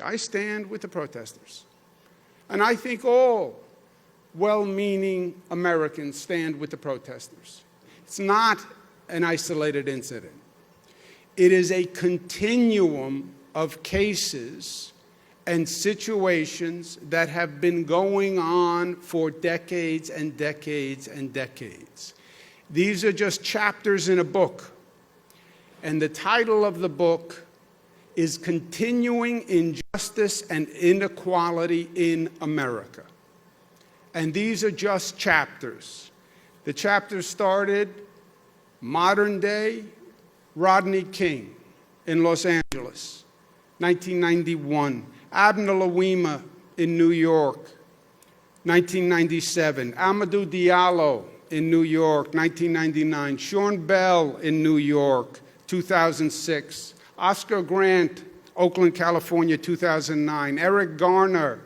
I stand with the protesters. And I think all well-meaning Americans stand with the protesters. It's not an isolated incident. It is a continuum of cases and situations that have been going on for decades and decades and decades. These are just chapters in a book. And the title of the book is Continuing Injustice and Inequality in America. And these are just chapters. The chapters started modern day Rodney King in Los Angeles, 1991. Abner Louima in New York, 1997. Amadou Diallo in New York, 1999. Sean Bell in New York, 2006. Oscar Grant, Oakland, California, 2009. Eric Garner,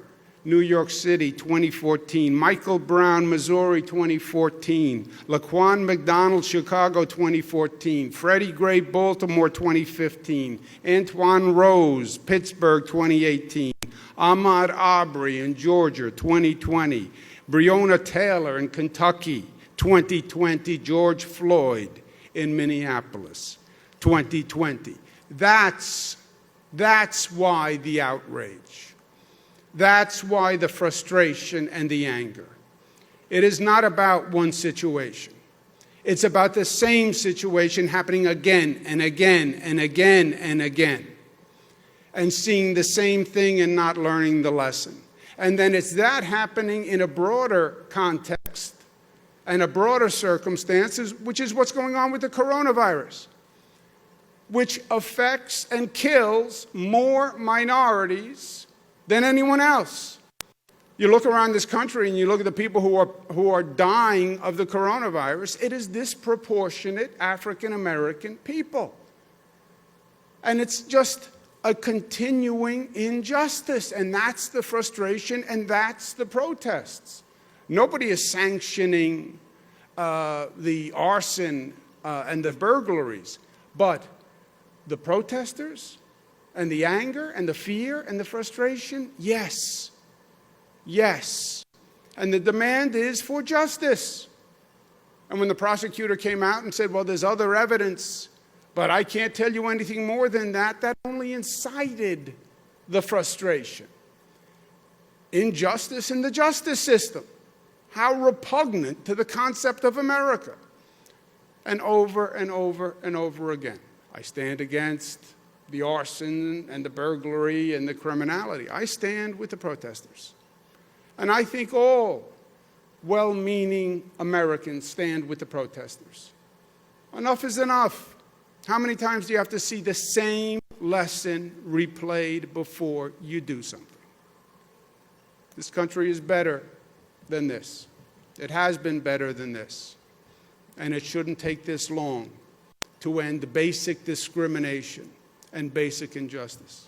New York City, 2014. Michael Brown, Missouri, 2014. Laquan McDonald, Chicago, 2014. Freddie Gray, Baltimore, 2015. Antoine Rose, Pittsburgh, 2018. Ahmaud Arbery in Georgia, 2020. Breonna Taylor in Kentucky, 2020. George Floyd in Minneapolis, 2020. That's why the outrage. That's why the frustration and the anger. It is not about one situation. It's about the same situation happening again and again and again and again, and seeing the same thing and not learning the lesson. And then it's that happening in a broader context and a broader circumstances, which is what's going on with the coronavirus, which affects and kills more minorities than anyone else. You look around this country and you look at the people who are dying of the coronavirus, it is disproportionate African American people. And it's just a continuing injustice, and that's the frustration and that's the protests. Nobody is sanctioning the arson and the burglaries, but the protesters and the anger and the fear and the frustration, yes, yes. And the demand is for justice. And when the prosecutor came out and said, well, there's other evidence, but I can't tell you anything more than that, that only incited the frustration. Injustice in the justice system. How repugnant to the concept of America. And over and over and over again. I stand against the arson and the burglary and the criminality. I stand with the protesters. And I think all well-meaning Americans stand with the protesters. Enough is enough. How many times do you have to see the same lesson replayed before you do something? This country is better than this. It has been better than this. And it shouldn't take this long to end basic discrimination and basic injustice.